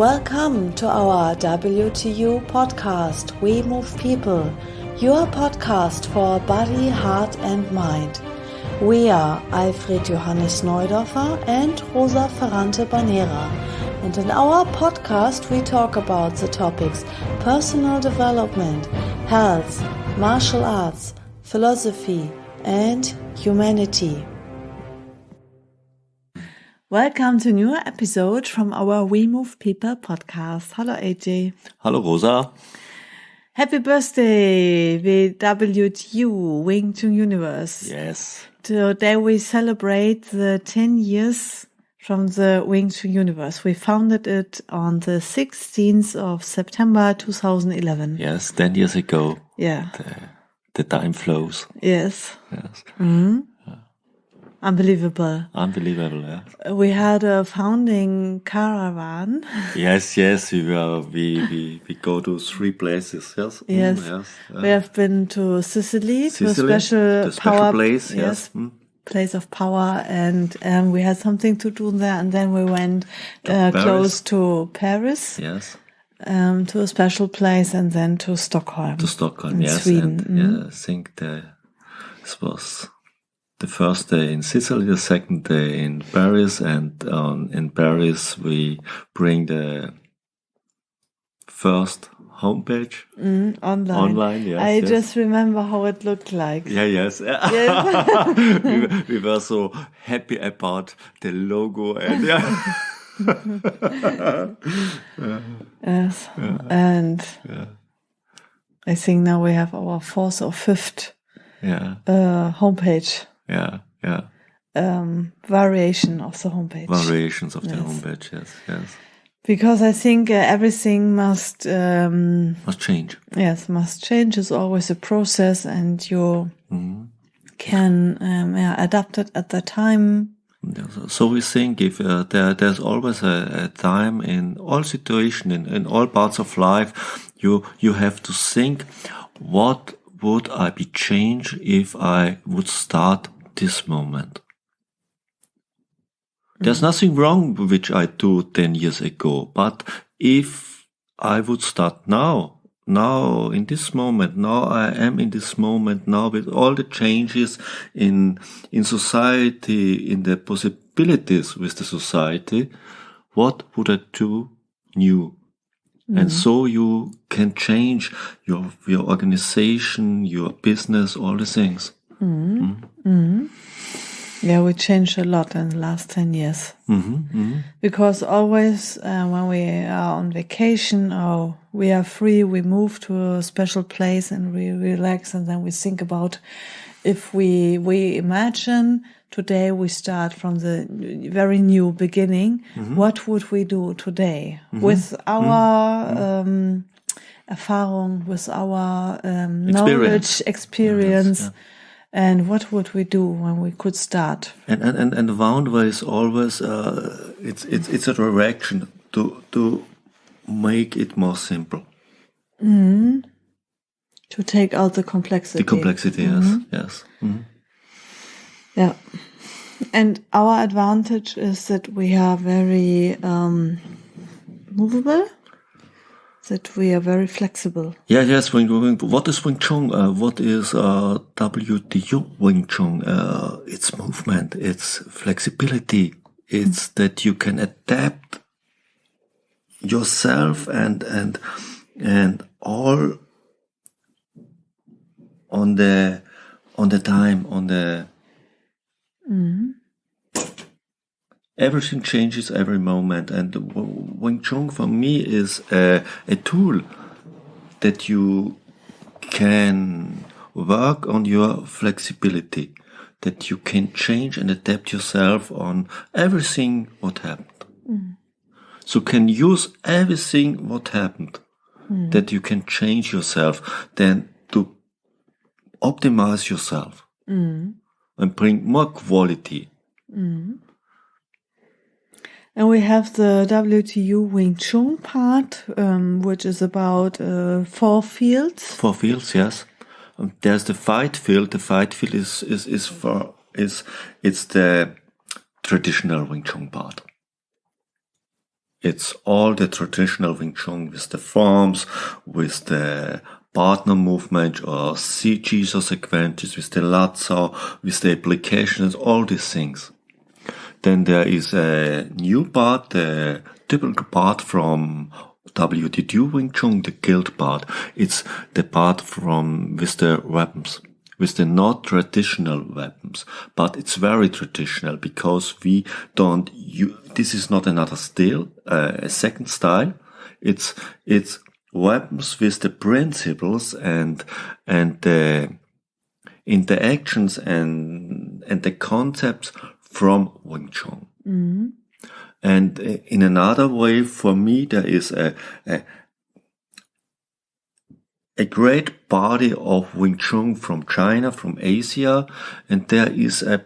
Welcome to our WTU podcast, We Move People, your podcast for body, heart and mind. We are Alfred Johannes Neudorfer and Rosa Ferrante Banera, and in our podcast we talk about the topics personal development, health, martial arts, philosophy and humanity. Welcome to a new episode from our We Move People podcast. Hello AJ. Hello Rosa. Happy birthday, WTU, Wing Chun Universe. Yes. Today we celebrate the 10 years from the Wing Chun Universe. We founded it on the 16th of September 2011. Yes, 10 years ago. Yeah. The time flows. Yes. Yes. Mm-hmm. Unbelievable. Unbelievable, yeah. We had a founding caravan. Yes. We go to 3 places. Yes. Yes. Yes. We have been to Sicily, to a special power place. Yes. Place of power, and we had something to do there. And then we went close to Paris. Yes. To a special place, and then to Stockholm. To Stockholm, in yes. Sweden. And yeah, I think this was the first day in Sicily, the second day in Paris, and in Paris we bring the first homepage online. Yes, I just remember how it looked like. Yeah, yes. we were so happy about the logo and Yes, and I think now we have our 4th or 5th homepage. Variation of the homepage. Variations of the homepage, yes. Because I think everything must change. Yes, must change. It's always a process, and you can adapt it at the time. So we think if there's always a time in all situations, in all parts of life, you have to think, what would I be changed if I would start this moment? There's nothing wrong with which I do 10 years ago, but if I would start now in this moment, now I am in this moment, now with all the changes in society, in the possibilities with the society, what would I do new? And so you can change your organization, your business, all the things. Yeah, we changed a lot in the last 10 years. Because always when we are on vacation or we are free, we move to a special place and we relax, and then we think about, if we imagine today we start from the very new beginning, what would we do today with our Erfahrung, with our knowledge, experience. Yes, and what would we do when we could start? And the boundary is always it's a direction to make it more simple. To take out the complexity. The complexity, yes. Yeah. And our advantage is that we are very movable, that we are very flexible. Yes. What is Wing Chun? What is WTU Wing Chun? It's movement, it's flexibility, it's that you can adapt yourself and all on the time, on the everything changes every moment, and Wing Chun for me is a tool that you can work on your flexibility, that you can change and adapt yourself on everything what happened. So can use everything what happened, that you can change yourself, then to optimize yourself and bring more quality. And we have the WTU Wing Chun part, which is about 4 fields. 4 fields, yes. There's the fight field. The fight field is the traditional Wing Chun part. It's all the traditional Wing Chun with the forms, with the partner movement or Jesus sequences, with the Lazzo, with the applications, all these things. Then there is a new part, the typical part from WTU Wing Chun, the guild part. It's the part from with the weapons, with the not traditional weapons, but it's very traditional because we don't use, this is not another style, a second style. It's weapons with the principles and the interactions and the concepts from Wing Chun. Mm-hmm. And in another way, for me, there is a great body of Wing Chun from China, from Asia, and there is a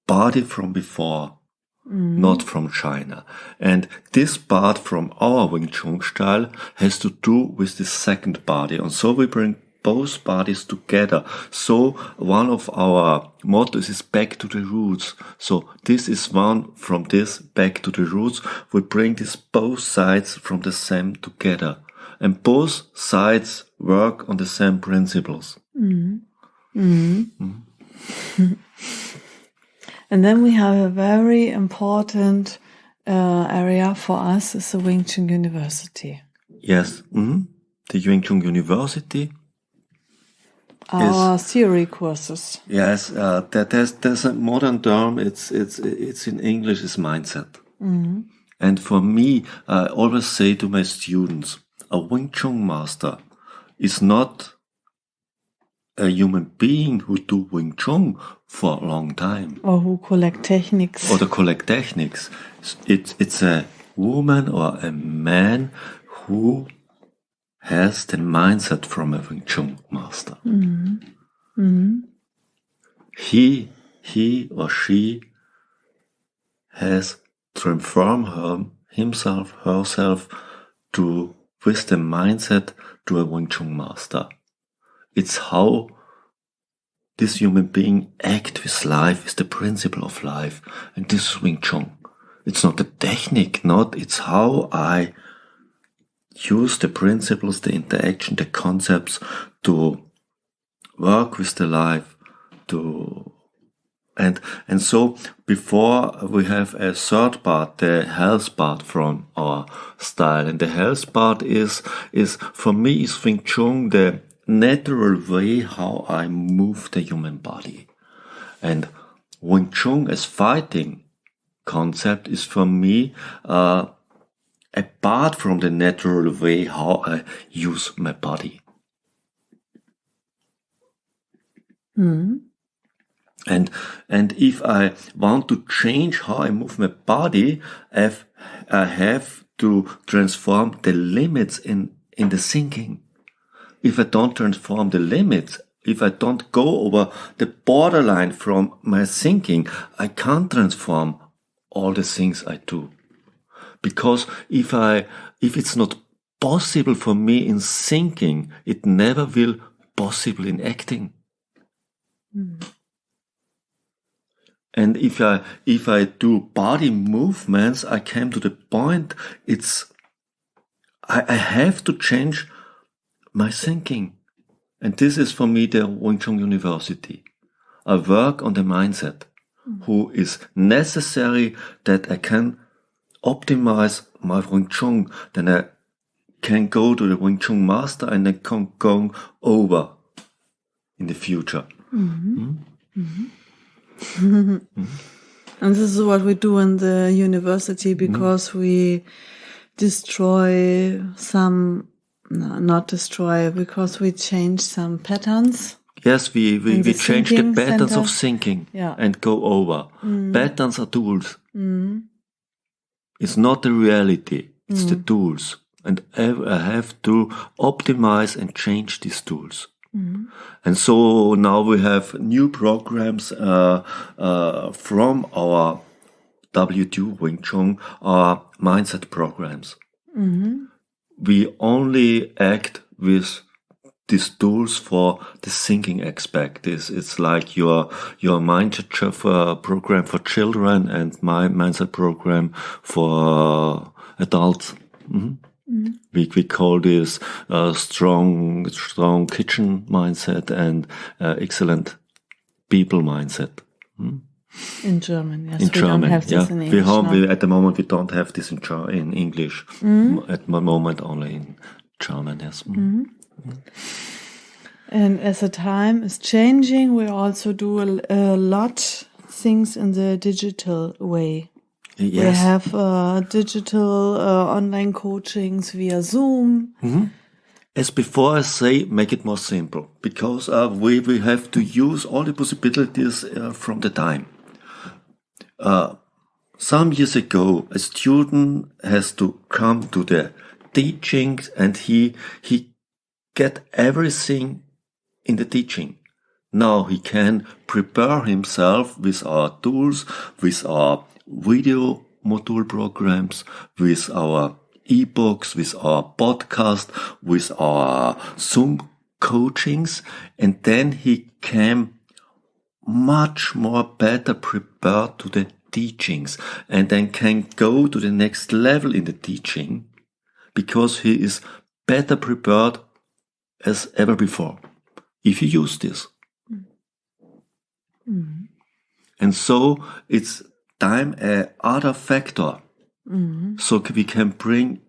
body from before, not from China. And this part from our Wing Chun style has to do with the second body. And so we bring both bodies together. So one of our mottos is back to the roots. So this is one from this back to the roots. We bring these both sides from the same together. And both sides work on the same principles. Mm-hmm. Mm-hmm. And then we have a very important area for us is the Wing Chun University. Yes, the Wing Chun University. Our theory courses. Yes, there's a modern term. It's in English. It's mindset. Mm-hmm. And for me, I always say to my students, a Wing Chun master is not a human being who do Wing Chun for a long time. Or who collect techniques. Or to collect techniques. It's a woman or a man who has the mindset from a Wing Chun master. Mm-hmm. Mm-hmm. He or she has transformed himself, herself to with the mindset to a Wing Chun master. It's how this human being act with life, is the principle of life. And this is Wing Chun. It's not the technique, it's how I use the principles, the interaction, the concepts to work with the life, and so before we have a third part, the health part from our style. And the health part is for me is Wing Chun, the natural way how I move the human body. And Wing Chun as fighting concept is for me apart from the natural way how I use my body. Mm-hmm. And if I want to change how I move my body, I have to transform the limits in the thinking. If I don't transform the limits, if I don't go over the borderline from my thinking, I can't transform all the things I do. Because if it's not possible for me in thinking, it never will possible in acting. Mm. And if I do body movements, I came to the point, I have to change my thinking. And this is for me the Wing Chun University. I work on the mindset, who is necessary that I can optimize my Wing Chun, then I can go to the Wing Chun master and I can go over in the future. Mm-hmm. Mm-hmm. Mm-hmm. And this is what we do in the university because we destroy some, not destroy, because we change some patterns. Yes, we change the patterns of thinking and go over. Mm. Patterns are tools. Mm. It's not the reality, it's the tools. And I have to optimize and change these tools. Mm-hmm. And so now we have new programs from our WTU Wing Chun, our mindset programs. Mm-hmm. We only act with these tools for the thinking aspect. It's like your mindset program for children and my mindset program for adults. We call this strong kitchen mindset and excellent people mindset. In German, yes. In German, don't have this in English. At the moment, we don't have this in English. At the moment, only in German, yes. And as the time is changing, we also do a lot things in the digital way. Yes. We have digital online coachings via Zoom. As before I say, make it more simple, because we have to use all the possibilities from the time. Some years ago, a student has to come to the teachings and he get everything in the teaching. Now he can prepare himself with our tools, with our video module programs, with our ebooks, with our podcast, with our Zoom coachings, and then he can much more better prepared to the teachings and then can go to the next level in the teaching because he is better prepared as ever before if you use this. And so it's time a other factor. So we can bring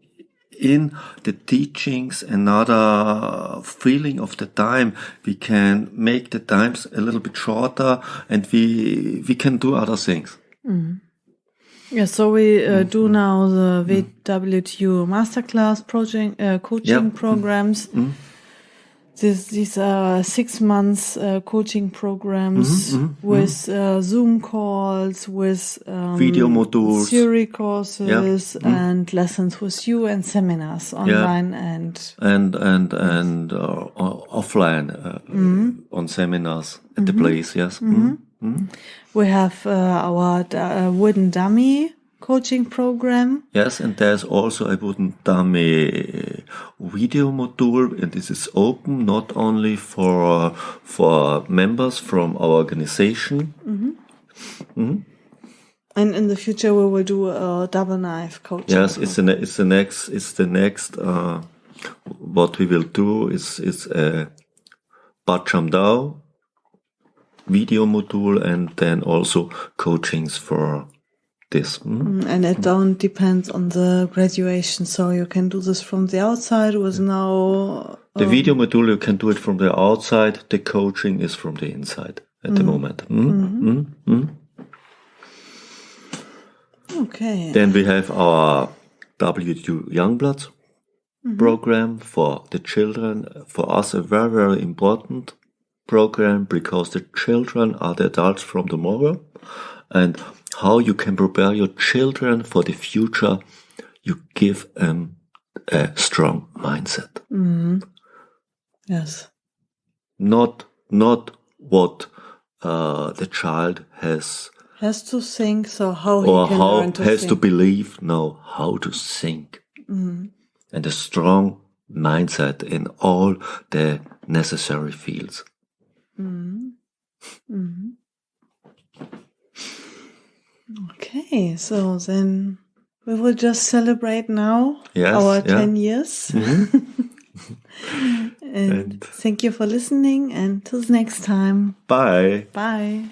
in the teachings another feeling of the time. We can make the times a little bit shorter and we can do other things. Yeah, so we do now the WTU masterclass coaching programs. These are 6 months coaching programs with Zoom calls, with video modules, theory courses, and lessons with you, and seminars online and offline on seminars at the place. Yes. We have our wooden dummy coaching program. Yes, and there's also a wooden dummy video module, and this is open not only for members from our organization. And in the future we will do a double knife coaching. Yes, it's the next. What we will do is a Bacham Dao video module, and then also coachings for this. And it don't depends on the graduation, so you can do this from the outside with no... The video module, you can do it from the outside. The coaching is from the inside at the moment. Okay. Then we have our WTU Youngbloods program for the children. For us, a very, very important program, because the children are the adults from tomorrow, and how you can prepare your children for the future, you give them a strong mindset. Yes. Not what the child has to think, so how or he can how learn to has think. to believe. No, how to think, and a strong mindset in all the necessary fields. Okay, so then we will just celebrate now our 10 years. And thank you for listening, and till next time. Bye. Bye.